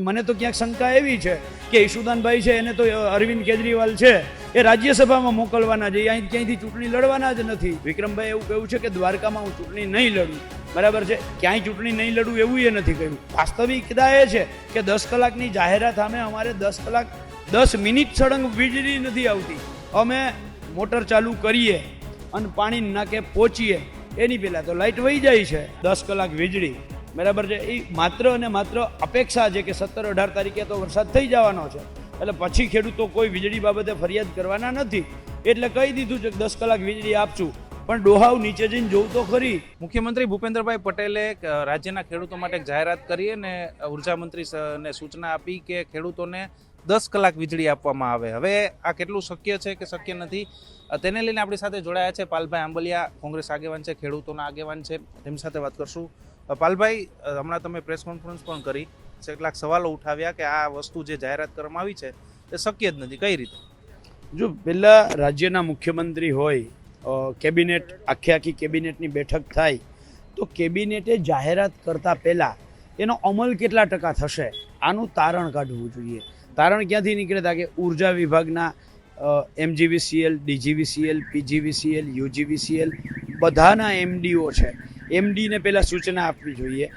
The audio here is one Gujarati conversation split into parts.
મને તો ક્યાંક શંકા એવી છે કે ઈશુદાનભાઈ છે એને તો અરવિંદ કેજરીવાલ છે એ રાજ્યસભામાં મોકલવાના છે, અહીં ક્યાંયથી ચૂંટણી લડવાના જ નથી. વિક્રમભાઈ એવું કહ્યું છે કે દ્વારકામાં હું ચૂંટણી નહીં લડું, બરાબર છે, ક્યાંય ચૂંટણી નહીં લડું એવું એ નથી કહ્યું. વાસ્તવિકતા એ છે કે 10 કલાકની જાહેરાત સામે અમારે 10 કલાક 10 મિનિટ સળંગ વીજળી નથી આવતી. અમે મોટર ચાલુ કરીએ અને પાણી નાકે પહોંચીએ એની પહેલાં તો લાઇટ વહી જાય છે. 10 કલાક વીજળી, બરાબર છે, એ માત્ર અને માત્ર અપેક્ષા છે કે 17-18 તારીખે તો વરસાદ થઈ જવાનો છે, એટલે પછી ખેડૂતો કોઈ વીજળી બાબતે ફરિયાદ કરવાના નથી. એટલે કહી દીધું છે કે 10 કલાક વીજળી આપશું, પણ ડોહાવ નીચે જઈને જોવું તો ખરી. મુખ્યમંત્રી ભૂપેન્દ્રભાઈ પટેલે રાજ્યના ખેડૂતો માટે જાહેરાત કરી અને ઉર્જા મંત્રીને સૂચના આપી કે ખેડૂતોને 10 કલાક વીજળી આપવામાં આવે. હવે આ કેટલું શક્ય છે કે શક્ય નથી તેને લઈને આપણી સાથે જોડાયા છે પાલભાઈ આંબલિયા, કોંગ્રેસ આગેવાન છે, ખેડૂતોના આગેવાન છે, તેમની સાથે વાત કરશું. પાલભાઈ, હમણાં તમે પ્રેસ કોન્ફરન્સ પણ કરી, કેટલાક સવાલો ઉઠાવ્યા કે આ વસ્તુ જે જાહેરાત કરવામાં આવી છે એ શક્ય જ નથી, કઈ રીતે? જો પહેલાં રાજ્યના મુખ્યમંત્રી હોય, કેબિનેટ આખી કેબિનેટની બેઠક થાય તો કેબિનેટે જાહેરાત કરતાં પહેલાં એનો અમલ કેટલા ટકા થશે આનું તારણ કાઢવું જોઈએ. તારણ ક્યાંથી નીકળે હતા કે ઉર્જા વિભાગના MGVCL, DGVCL, PGVCL, UGVCL બધાના MDO છે, MDને પહેલાં સૂચના આપવી જોઈએ.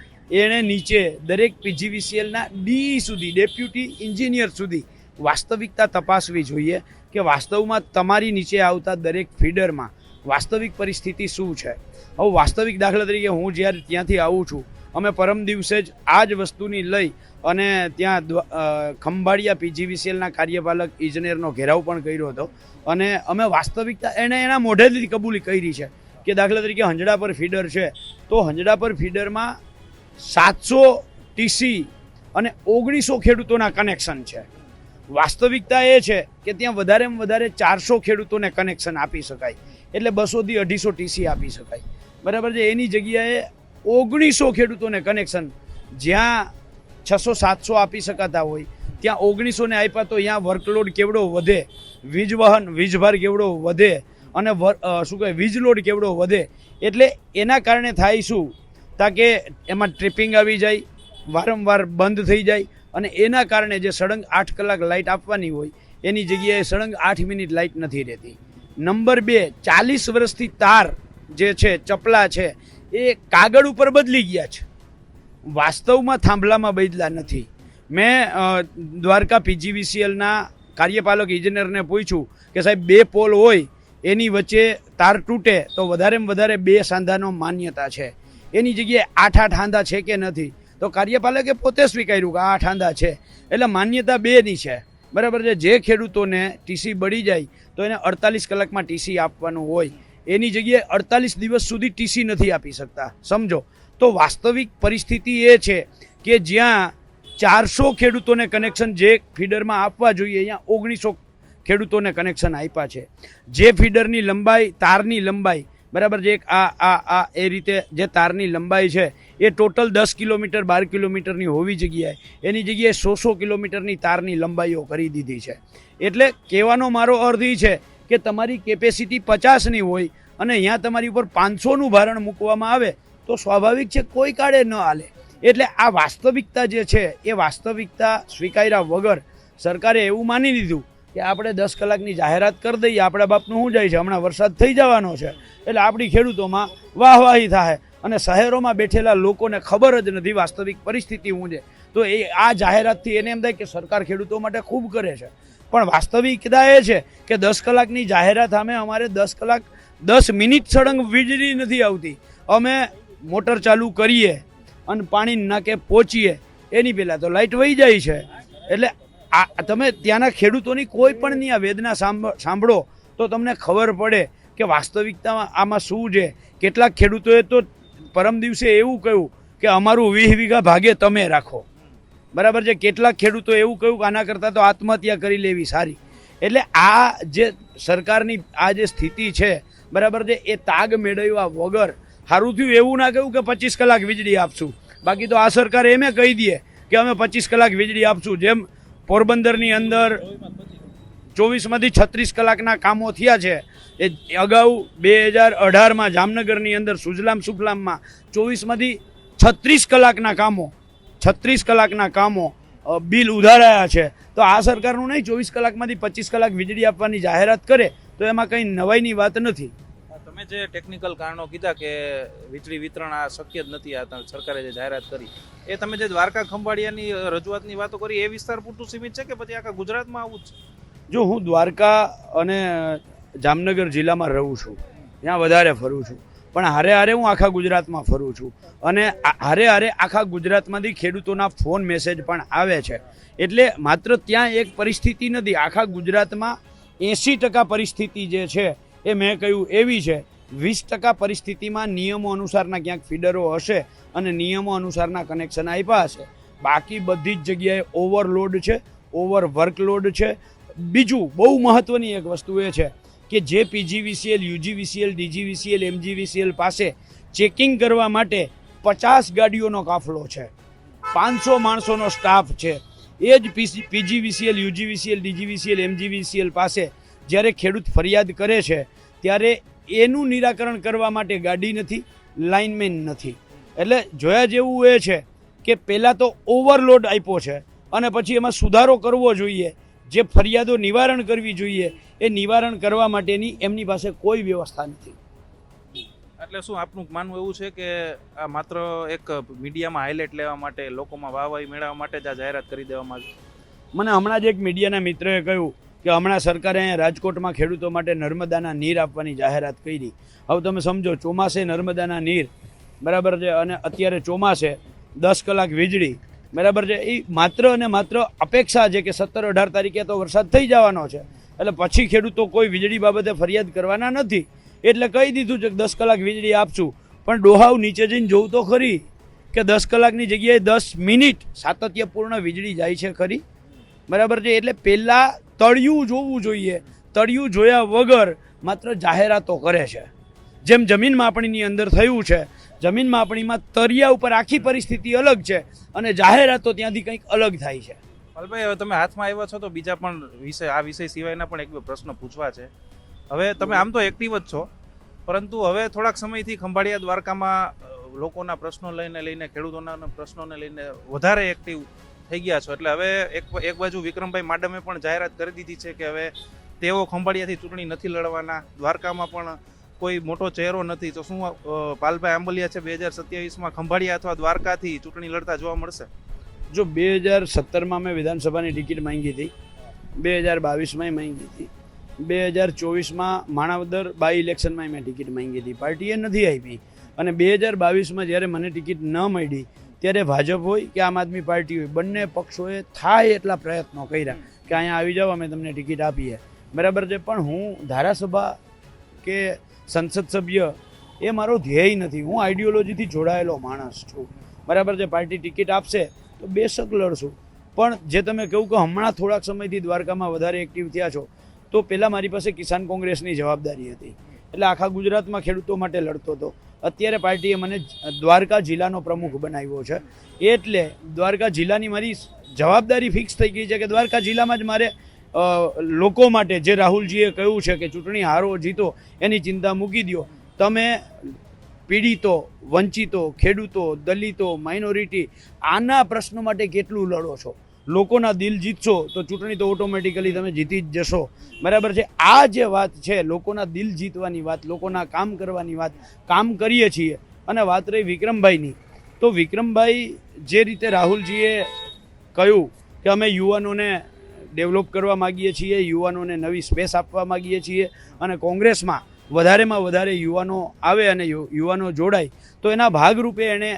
એણે નીચે દરેક PGVCLના DE સુધી, ડેપ્યુટી એન્જિનિયર સુધી વાસ્તવિકતા તપાસવી જોઈએ કે વાસ્તવમાં તમારી નીચે આવતા દરેક ફીડરમાં વાસ્તવિક પરિસ્થિતિ શું છે. હવે વાસ્તવિક દાખલા તરીકે હું જ્યારે ત્યાંથી આવું છું, અમે પરમ દિવસે જ આ જ વસ્તુની લઈ અને ત્યાં ખંભાળિયા PGVCLના કાર્યપાલક ઇજનેરનો ઘેરાવ પણ કર્યો હતો અને અમે વાસ્તવિકતા એના મોઢેથી કબૂલી કરી છે કે દાખલા તરીકે હંજડા પર ફીડર છે તો હંજડા પર ફીડરમાં 700 TC અને 1900 ખેડૂતોના કનેક્શન છે. વાસ્તવિકતા એ છે કે ત્યાં વધારેમાં વધારે 400 ખેડૂતોને કનેક્શન આપી શકાય, એટલે 200 થી 250 TC આપી શકાય, બરાબર છે. એની જગ્યાએ 1900 ખેડૂતોને કનેક્શન, જ્યાં 600-700 આપી શકાતા હોય ત્યાં 1900ને આપ્યા તો અહીંયા વર્કલોડ કેવડો વધે, વીજભાર કેવડો વધે અને શું કહેવાય વીજલોડ કેવડો વધે. એટલે એના કારણે થાય શું તાકે એમાં ટ્રિપિંગ આવી જાય, વારંવાર બંધ થઈ જાય અને એના કારણે જે સળંગ 8 કલાક લાઇટ આપવાની હોય એની જગ્યાએ સળંગ 8 મિનિટ લાઇટ નથી રહેતી. નંબર 2, 40 વર્ષથી તાર જે છે, ચપલા છે, એ કાગળ ઉપર બદલી ગયા છે, વાસ્તવમાં થાંભલામાં બદલા નથી. મેં દ્વારકા PGVCLના કાર્યપાલક ઇજનેરને પૂછ્યું કે સાહેબ 2 પોલ હોય એની વચ્ચે તાર તૂટે તો વધારેમાં વધારે 2 સાંધાનો માન્યતા છે, એની જગ્યાએ 8 સાંધા છે કે નથી? તો કાર્યપાલકે પોતે સ્વીકાર્યું કે 8 સાંધા છે, એટલે માન્યતા 2ની છે, બરાબર છે. જે ખેડૂતોને TC બળી જાય તો એને 48 કલાકમાં TC આપવાનું હોય, એની જગ્યાએ 48 દિવસ સુધી TC નથી આપી શકતા, સમજો. તો વાસ્તવિક પરિસ્થિતિ એ છે કે જ્યાં 400 ખેડૂતોને કનેક્શન જે ફીડરમાં આપવા જોઈએ અહીંયા 1900 ખેડૂતોને કનેક્શન આપ્યા છે. જે ફીડરની લંબાઈ, તારની લંબાઈ, બરાબર છે, એ રીતે જે તારની લંબાઈ છે એ ટોટલ 10 કિલોમીટર 12 કિલોમીટરની હોવી જગ્યાએ એની જગ્યાએ 100 કિલોમીટરની તારની લંબાઈઓ કરી દીધી છે. એટલે કહેવાનો મારો અર્થ એ છે કે તમારી કેપેસિટી 50ની હોય અને અહીંયા તમારી ઉપર 500નું ભારણ મૂકવામાં આવે તો સ્વાભાવિક છે કોઈ કાળે ન હાલે. એટલે આ વાસ્તવિકતા જે છે એ વાસ્તવિકતા સ્વીકાર્યા વગર સરકારે એવું માની લીધું કે આપણે 10 કલાકની જાહેરાત કરી દઈએ, આપણા બાપનું શું જાય છે, હમણાં વરસાદ થઈ જવાનો છે એટલે આપણી ખેડૂતોમાં વાહવાહી થાય અને શહેરોમાં બેઠેલા લોકોને ખબર જ નથી વાસ્તવિક પરિસ્થિતિ શું છે. તો એ આ જાહેરાતથી એને એમ થાય કે સરકાર ખેડૂતો માટે ખૂબ કરે છે, પણ વાસ્તવિકતા એ છે કે 10 કલાકની જાહેરાત સામે અમારે 10 કલાક 10 મિનિટ સળંગ વીજળી નથી આવતી. અમે મોટર ચાલુ કરીએ અને પાણી નાકે પહોંચીએ એની પહેલાં તો લાઇટ વહી જાય છે. એટલે આ તમે ત્યાંના ખેડૂતોની કોઈ પણની આ વેદના સાંભળો તો તમને ખબર પડે કે વાસ્તવિકતામાં આમાં શું છે. કેટલાક ખેડૂતોએ તો પરમ દિવસે એવું કહ્યું કે અમારું 20 વીઘા ભાગે તમે રાખો, બરાબર છે. કેટલાક ખેડૂતો એવું કહ્યું કે આના કરતાં તો આત્મહત્યા કરી લેવી સારી. એટલે આ જે સરકારની આ જે સ્થિતિ છે, બરાબર છે, એ તાગ મેળવ્યા વગર સારું થયું એવું ના કહ્યું કે 25 કલાક વીજળી આપશું. બાકી તો આ સરકારે એમ કહી દે કે અમે 25 કલાક વીજળી આપશું. જેમ પોરબંદરની અંદર 24માંથી 36 કલાકના કામો થયા છે, એ અગાઉ 2018માં જામનગરની અંદર સુજલામ સુફલામમાં 24માંથી 36 કલાકના કામો બિલ ઉધારાયા છે. તો આ સરકારનું નહીં 24 કલાકમાંથી 25 કલાક વીજળી આપવાની જાહેરાત કરે તો એમાં કંઈ નવાઈની વાત નથી. તમે જે ટેકનિકલ કારણો કીધા કે વીજળી વિતરણ આ શક્ય જ નથી, આ સરકારે જે જાહેરાત કરી એ તમે જે દ્વારકા ખંભાળિયાની રજૂઆતની વાતો કરી એ વિસ્તાર પૂરતું સીમિત છે કે પછી આખા ગુજરાતમાં આવું જ છે? જો હું દ્વારકા અને જામનગર જિલ્લામાં રહું છું, ત્યાં વધારે ફરું છું, પણ હારે હારે હું આખા ગુજરાતમાં ફરું છું અને હારે હારે આખા ગુજરાતમાંથી ખેડૂતોના ફોન મેસેજ પણ આવે છે. એટલે માત્ર ત્યાં એક પરિસ્થિતિ નથી, આખા ગુજરાતમાં 80% પરિસ્થિતિ જે છે એ મેં કહ્યું એવી છે. 20% પરિસ્થિતિમાં નિયમો અનુસારના ક્યાંક ફીડરો હશે અને નિયમો અનુસારના કનેક્શન આપ્યા હશે. બાકી બધી જ જગ્યાએ ઓવરલોડ છે, ઓવર વર્કલોડ છે. બીજું બહુ મહત્ત્વની એક વસ્તુ એ છે કે જે PGVCL, UGVCL, DGVCL, MGVCL પાસે ચેકિંગ કરવા માટે 50 ગાડીઓનો કાફલો છે, 500 માણસોનો સ્ટાફ છે. એ જ PGVCL, UGVCL, DGVCL, MGVCL પાસે જ્યારે ખેડૂત ફરિયાદ કરે છે ત્યારે એનું નિરાકરણ કરવા માટે ગાડી નથી, લાઇનમેન નથી. એટલે જોયા જેવું એ છે કે પહેલાં તો ઓવરલોડ આપ્યો છે અને પછી એમાં સુધારો કરવો જોઈએ. જે ફરિયાદો નિવારણ કરવી જોઈએ એ નિવારણ કરવા માટેની એમની પાસે કોઈ વ્યવસ્થા નથી. એટલે શું આપનું માનવું એવું છે કે આ માત્ર એક મીડિયામાં હાઇલાઇટ લેવા માટે, લોકોમાં વાહવાહી મેળવવા માટે જ આ જાહેરાત કરી દેવામાં આવી? મને હમણાં જ એક મીડિયાના મિત્રએ કહ્યું કે હમણાં સરકારે અહીંયા રાજકોટમાં ખેડૂતો માટે નર્મદાના નીર આપવાની જાહેરાત કરી. હવે તમે સમજો, ચોમાસે નર્મદાના નીર, બરાબર છે, અને અત્યારે ચોમાસે 10 કલાક વીજળી, બરાબર છે. એ માત્ર અને માત્ર અપેક્ષા છે કે 17-18 તારીખે તો વરસાદ થઈ જવાનો છે, એટલે પછી ખેડૂતો કોઈ વીજળી બાબતે ફરિયાદ કરવાના નથી. એટલે કહી દીધું છે કે 10 કલાક વીજળી આપશું. પણ ડોહાવ નીચે જઈને જોવું તો ખરી કે 10 કલાકની જગ્યાએ 10 મિનિટ સાતત્યપૂર્ણ વીજળી જાય છે ખરી, બરાબર છે. એટલે પહેલાં તળિયું જોવું જોઈએ. તળિયું જોયા વગર માત્ર જાહેરાતો કરે છે. જેમ જમીન માપણીની અંદર થયું છે, જમીન માપણીમાં તળિયા ઉપર આખી પરિસ્થિતિ અલગ છે અને જાહેરાતો ત્યાંથી કંઈક અલગ થાય છે. પાલભાઈ, હવે તમે હાથમાં આવ્યા છો તો બીજા પણ વિષય, આ વિષય સિવાયના પણ એક બે પ્રશ્ન પૂછવા છે. હવે તમે આમ તો એક્ટિવ જ છો, પરંતુ હવે થોડાક સમયથી ખંભાળિયા દ્વારકામાં લોકોના પ્રશ્નો લઈને ખેડૂતોના પ્રશ્નોને લઈને વધારે એક્ટિવ થઈ ગયા છો. એટલે હવે એક બાજુ વિક્રમભાઈ માડમે પણ જાહેરાત કરી દીધી છે કે હવે તેઓ ખંભાળિયાથી ચૂંટણી નથી લડવાના, દ્વારકામાં પણ કોઈ મોટો ચહેરો નથી. તો શું પાલભાઈ આંબલિયા છે 2027માં ખંભાળિયા અથવા દ્વારકાથી ચૂંટણી લડતા જોવા મળશે? જો 2017માં મેં વિધાનસભાની ટિકિટ માંગી હતી, 2022માં માંગી હતી, 2024માં માણાવદર બાય ઇલેક્શનમાં મેં ટિકિટ માંગી હતી, પાર્ટીએ નથી આપી. અને 2022માં જ્યારે મને ટિકિટ ન મળી ત્યારે ભાજપ હોય કે આમ આદમી પાર્ટી હોય, બંને પક્ષોએ થાય એટલા પ્રયત્નો કર્યા કે અહીંયા આવી જાઓ, અમે તમને ટિકિટ આપીએ, બરાબર છે. પણ હું ધારાસભા કે સંસદ સભ્ય એ મારો ધ્યેય નથી. હું આઈડિયોલોજીથી જોડાયેલો માણસ છું, બરાબર છે. પાર્ટી ટિકિટ આપશે તો બેશક લડશું. પણ જે તમે કહ્યું કે હમણાં થોડાક સમયથી દ્વારકામાં વધારે એક્ટિવ થયા છો, તો પહેલાં મારી પાસે કિસાન કોંગ્રેસની જવાબદારી હતી, એટલે આખા ગુજરાતમાં ખેડૂતો માટે લડતો હતો. અત્યારે પાર્ટીએ મને દ્વારકા જિલ્લાનો પ્રમુખ બનાવ્યો છે, એટલે દ્વારકા જિલ્લાની મારી જવાબદારી ફિક્સ થઈ ગઈ છે કે દ્વારકા જિલ્લામાં જ મારે લોકો માટે, જે રાહુલજીએ કહ્યું છે કે ચૂંટણી હારો જીતો એની ચિંતા મૂકી દો, તમે પીડિતો, વંચિતો, ખેડૂતો, દલિતો, માઇનોરિટી આના પ્રશ્નો માટે કેટલું લડો છો. લોકોના દિલ જીતશો તો ચૂંટણી તો ઓટોમેટિકલી તમે જીતી જ જશો, બરાબર છે. આ જે વાત છે લોકોના દિલ જીતવાની વાત, લોકોના કામ કરવાની વાત, કામ કરીએ છીએ. અને વાત રહી વિક્રમભાઈની, તો વિક્રમભાઈ જે રીતે રાહુલજીએ કહ્યું કે અમે યુવાનોને ડેવલપ કરવા માગીએ છીએ, યુવાનોને નવી સ્પેસ આપવા માગીએ છીએ અને કોંગ્રેસમાં વધારેમાં વધારે યુવાનો આવે અને યુવાનો જોડાય, તો એના ભાગરૂપે એણે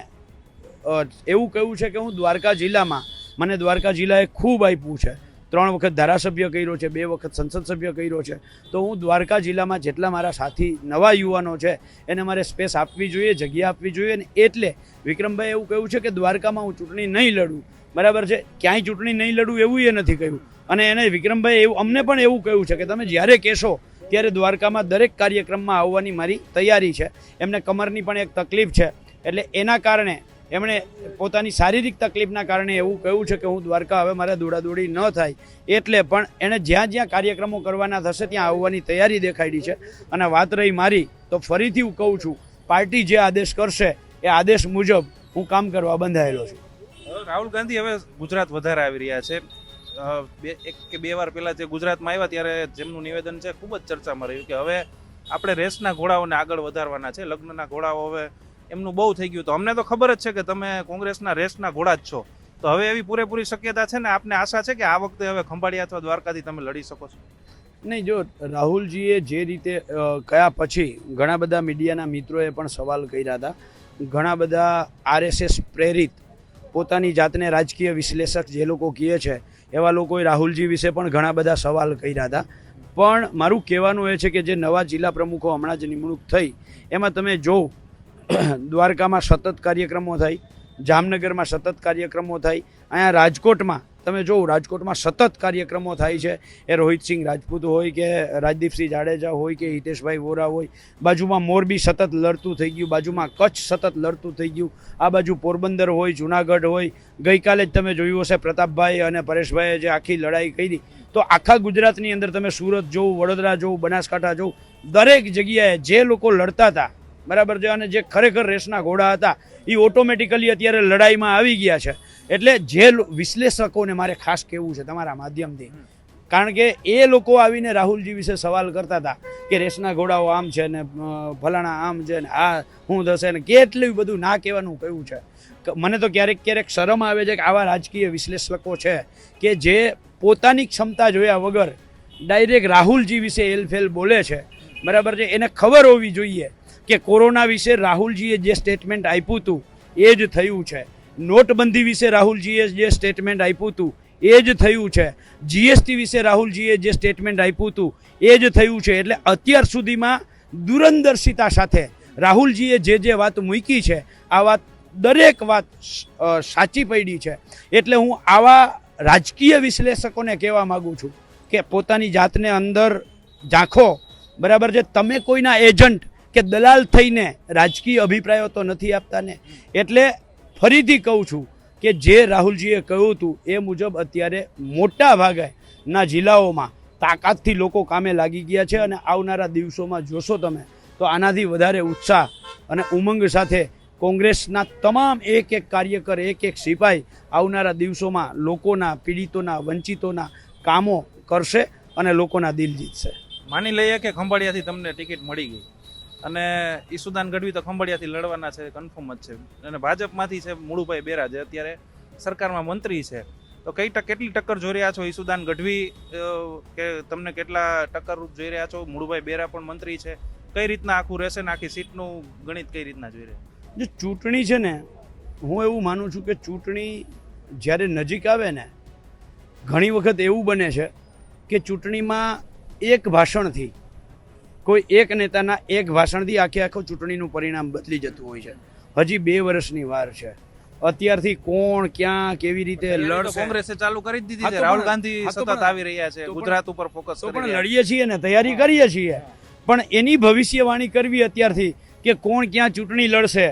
એવું કહ્યું છે કે હું દ્વારકા જિલ્લામાં, મને દ્વારકા જિલ્લાએ ખૂબ આપ્યું છે, 3 વખત ધારાસભ્ય કર્યો છે, 2 વખત સંસદ સભ્ય કર્યો છે, તો હું દ્વારકા જિલ્લામાં જેટલા મારા સાથી નવા યુવાનો છે એને મારે સ્પેસ આપવી જોઈએ, જગ્યા આપવી જોઈએ. ને એટલે વિક્રમભાઈ એવું કહ્યું છે કે દ્વારકામાં હું ચૂંટણી નહીં લડું, બરાબર છે. ક્યાંય ચૂંટણી નહીં લડું એવું એ નથી કહ્યું. અને એને વિક્રમભાઈ એવું અમને પણ એવું કહ્યું છે કે તમે જ્યારે કહેશો ત્યારે દ્વારકામાં દરેક કાર્યક્રમમાં આવવાની મારી તૈયારી છે. એમને કમરની પણ એક તકલીફ છે, એટલે એના કારણે એમણે પોતાની શારીરિક તકલીફના કારણે એવું કહ્યું છે કે હું દ્વારકા હવે મારે દોડાદોડી ન થાય, એટલે પણ એણે જ્યાં જ્યાં કાર્યક્રમો કરવાના થશે ત્યાં આવવાની તૈયારી દેખાડી છે. અને વાત રહી મારી, તો ફરીથી હું કહું છું, પાર્ટી જે આદેશ કરશે એ આદેશ મુજબ હું કામ કરવા બંધાયેલો છું. રાહુલ ગાંધી હવે ગુજરાત વધારે આવી રહ્યા છે. એક કે બે વાર પહેલા જે ગુજરાતમાં આવ્યા ત્યારે જેમનું નિવેદન છે ખૂબ જ ચર્ચામાં રહ્યું કે હવે આપણે રેસના ઘોડાઓને આગળ વધારવાના છે, લગ્નના ઘોડાઓ હવે એમનું બહુ થઈ ગયું. તો અમને તો ખબર જ છે કે તમે કોંગ્રેસના રેસના ઘોડા જ છો, તો હવે એવી પૂરેપૂરી શક્યતા છે ને આપને આશા છે કે આ વખતે હવે ખંભાળિયા અથવા દ્વારકાથી તમે લડી શકો છો? નહીં, જો રાહુલજીએ જે રીતે કયા પછી ઘણા બધા મીડિયાના મિત્રોએ પણ સવાલ કર્યા હતા, ઘણા બધા RSS પ્રેરિત પોતાની જાતને રાજકીય વિશ્લેષક જે લોકો કહે છે એવા લોકોએ રાહુલજી વિશે પણ ઘણા બધા સવાલ કર્યા હતા. પણ મારું કહેવાનું એ છે કે જે નવા જિલ્લા પ્રમુખો હમણાં જ નિમણૂક થઈ એમાં તમે જો દ્વારકામાં સતત કાર્યક્રમો થાય, જામનગરમાં સતત કાર્યક્રમો થાય, અહીંયા રાજકોટમાં તમે જો રાજકોટમાં સતત કાર્યક્રમો થાય છે. એ રોહિતસિંહ રાજપૂત હોય કે રાજદીપસિંહ જાડેજા હોય કે હિતેશભાઈ વોરા હોય, બાજુમાં મોરબી સતત લડતું થઈ ગયું, બાજુમાં કચ્છ સતત લડતું થઈ ગયું, આ બાજુ પોરબંદર હોય, જુનાગઢ હોય. ગઈકાલે જ તમે જોયું હશે પ્રતાપભાઈ અને પરેશભાઈએ જે આખી લડાઈ કરી. તો આખા ગુજરાતની અંદર તમે સુરત જોવું, વડોદરા જોવું, બનાસકાંઠા જોવું, દરેક જગ્યાએ જે લોકો લડતા હતા બરાબર છે અને જે ખરેખર રેસના ઘોડા હતા એ ઓટોમેટિકલી અત્યારે લડાઈમાં આવી ગયા છે. એટલે જે વિશ્લેષકોને મારે ખાસ કહેવું છે તમારા માધ્યમથી, કારણ કે એ લોકો આવીને રાહુલજી વિશે સવાલ કરતા હતા કે રેસના ઘોડાઓ આમ છે ને ફલાણા આમ છે ને આ હું થશે ને કેટલું બધું ના કહેવાનું કહ્યું છે. મને તો ક્યારેક શરમ આવે છે કે આવા રાજકીય વિશ્લેષકો છે કે જે પોતાની ક્ષમતા જોયા વગર ડાયરેક્ટ રાહુલજી વિશે એલફેલ બોલે છે બરાબર છે. એને ખબર હોવી જોઈએ કે કોરોના વિશે રાહુલજીએ જે સ્ટેટમેન્ટ આપ્યું હતું એ જ થયું છે, નોટબંધી વિશે રાહુલજીએ જે સ્ટેટમેન્ટ આપ્યું હતું એ જ થયું છે, GST વિશે રાહુલજીએ જે સ્ટેટમેન્ટ આપ્યું હતું એ જ થયું છે. એટલે અત્યાર સુધીમાં દૂરંદર્શિતા સાથે રાહુલજીએ જે વાત મૂકી છે આ વાત દરેક વાત સાચી પડી છે. એટલે હું આવા રાજકીય વિશ્લેષકોને કહેવા માગું છું કે પોતાની જાતને અંદર ઝાંખો બરાબર છે. તમે કોઈના એજન્ટ કે દલાલ થઈને રાજકીય અભિપ્રાયો તો નથી આપતા ને. એટલે ફરીથી કહું છું કે જે રાહુલજીએ કહ્યું હતું એ મુજબ અત્યારે મોટા ભાગના જિલ્લાઓમાં તાકાતથી લોકો કામે લાગી ગયા છે અને આવનારા દિવસોમાં જોશો તમે તો આનાથી વધારે ઉત્સાહ અને ઉમંગ સાથે કોંગ્રેસના તમામ એક કાર્યકર, એક સિપાઈ આવનારા દિવસોમાં લોકોના, પીડિતોના, વંચિતોના કામો કરશે અને લોકોના દિલ જીતશે. માની લઈએ કે ખંભાળિયાથી તમને ટિકિટ મળી ગઈ અને ઈસુદાન ગઢવી તો ખંભાળિયાથી લડવાના છે, કન્ફર્મ જ છે. અને ભાજપમાંથી છે મુળુભાઈ બેરા જે અત્યારે સરકારમાં મંત્રી છે. તો કેટલી ટક્કર જોઈ રહ્યા છો? ઈસુદાન ગઢવી કે તમને કેટલા ટક્કર જોઈ રહ્યા છો? મુળુભાઈ બેરા પણ મંત્રી છે. કઈ રીતના આખું રહેશે ને આખી સીટનું ગણિત કઈ રીતના જોઈ રહ્યા? જો ચૂંટણી છે ને, હું એવું માનું છું કે ચૂંટણી જ્યારે નજીક આવે ને ઘણી વખત એવું બને છે કે ચૂંટણીમાં એક ભાષણથી, કોઈ એક નેતાના એક ભાષણથી આખું ચૂંટણીનું પરિણામ બદલી જતું હોય છે. હજી 2 વર્ષની વાર છે. અત્યારથી કોણ ક્યાં કેવી રીતે લડશે? કોંગ્રેસે ચાલુ કરી જ દીધી છે. રાહુલ ગાંધી સતત આવી રહ્યા છે, ગુજરાત ઉપર ફોકસ કરી પણ લડીએ છીએ ને, તૈયારી કરીએ છીએ, પણ એની ભવિષ્યવાણી કરવી અત્યારથી કે કોણ ક્યાં ચૂંટણી લડશે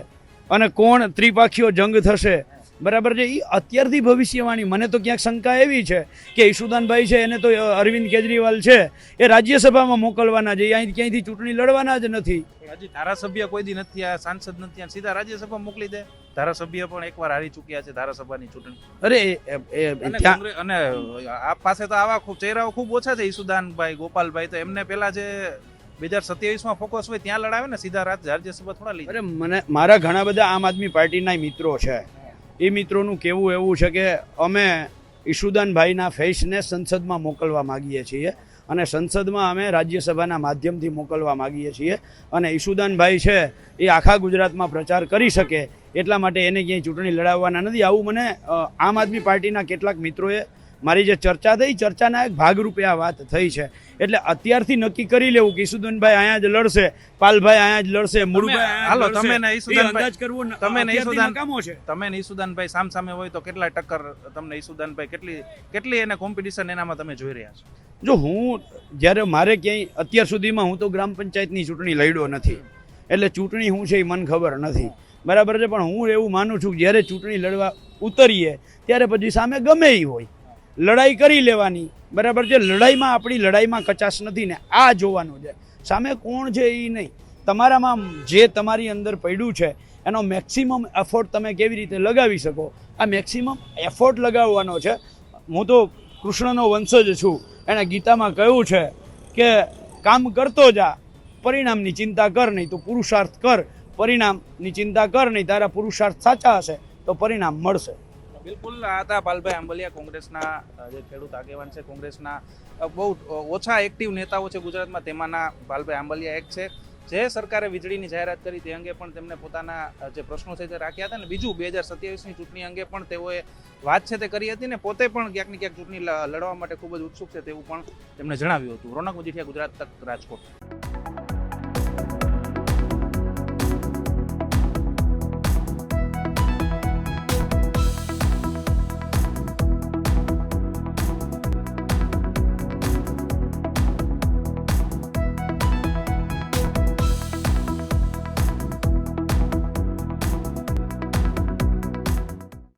અને કોણ ત્રિપાખીઓ જંગ થશે બરાબર છે, એ અત્યારથી ભવિષ્યવાણી. મને તો ક્યાંક શંકા એવી છે કે ઈશુદાનભાઈ છે એને તો અરવિંદ કેજરીવાલ છે એ રાજ્યસભામાં મોકલવાના છે, અહીં ક્યાંયથી ચૂંટણી લડવાના જ નથી. હજી ધારાસભ્ય કોઈ દી નથી, આ સાંસદ નથી, સીધા રાજ્યસભા મોકલી દે. ધારાસભ્ય પણ એકવાર હારી ચૂક્યા છે ધારાસભાની ચૂંટણી. અરે અને આ પાસે તો આવા ચહેરાઓ ખૂબ ઓછા છે. ઈશુદાનભાઈ, ગોપાલભાઈ તો એમને પેલા જે 2027માં ફોકસ હોય ત્યાં લડાવે ને, સીધા રાજ્યસભા થોડા લઈ. અરે મારા ઘણા બધા આમ આદમી પાર્ટીના મિત્રો છે. એ મિત્રોનું કહેવું એવું છે કે અમે ઈશુદાનભાઈના ફેસને સંસદમાં મોકલવા માગીએ છીએ અને સંસદમાં અમે રાજ્યસભાના માધ્યમથી મોકલવા માગીએ છીએ અને ઈશુદાનભાઈ છે એ આખા ગુજરાતમાં પ્રચાર કરી શકે એટલા માટે એને ક્યાંય ચૂંટણી લડાવવાના નથી. આવું મને આમ આદમી પાર્ટીના કેટલાક મિત્રોએ મારી જે ચર્ચા થઈ, ચર્ચાના એક ભાગરૂપે આ વાત થઈ છે. એટલે અત્યારથી નક્કી કરી લેવું કે ઈશુદાનભાઈ અહીંયા જ લડશે, પાલભાઈ અહીંયા જ લડશે, મુળુભાઈ હાલો તમે ને ઈશુદાનભાઈ કરવું તમે ને ઈશુદાન કામો છે. તમે ને ઈશુદાનભાઈ સામે હોય તો કેટલા ટક્કર તમને ઈશુદાનભાઈ કેટલી એને કોમ્પિટિશન એનામાં તમે જોઈ રહ્યા છો? જો હું જ્યારે મારે ક્યાંય અત્યાર સુધીમાં હું તો ગ્રામ પંચાયતની ચૂંટણી લડ્યો નથી, એટલે ચૂંટણી શું છે એ મને ખબર નથી બરાબર છે. પણ હું એવું માનું છું જ્યારે ચૂંટણી લડવા ઉતરીએ ત્યારે પછી સામે ગમે એ હોય લડાઈ કરી લેવાની બરાબર છે. આપણી લડાઈમાં કચાશ નથી ને, આ જોવાનું છે સામે કોણ છે એ નહીં. તમારામાં જે તમારી અંદર પડ્યું છે એનો મેક્સિમમ એફોર્ટ તમે કેવી રીતે લગાવી શકો, આ મેક્સિમમ એફોર્ટ લગાવવાનો છે. હું તો કૃષ્ણનો વંશજ છું. એણે ગીતામાં કહ્યું છે કે કામ કરતો જા, પરિણામની ચિંતા કર નહીં, તો પુરુષાર્થ કર, પરિણામની ચિંતા કર નહીં. તારા પુરુષાર્થ સાચા હશે તો પરિણામ મળશે. બિલકુલ આ હતા પાલભાઈ આંબલિયા, કોંગ્રેસના જે ખેડૂત આગેવાન છે, કોંગ્રેસના બહુ ઓછા એક્ટિવ નેતાઓ છે ગુજરાતમાં, તેમાંના પાલભાઈ આંબલિયા એક છે. જે સરકારે વીજળીની જાહેરાત કરી તે અંગે પણ તેમને પોતાના જે પ્રશ્નો છે તે રાખ્યા હતા, અને બીજું 2027ની ચૂંટણી અંગે પણ તેઓએ વાત છે તે કરી હતી, ને પોતે પણ ક્યાંક ને ક્યાંક ચૂંટણી લડવા માટે ખૂબ જ ઉત્સુક છે તેવું પણ તેમણે જણાવ્યું હતું. રોનક મજીઠિયા, ગુજરાત તક, રાજકોટ.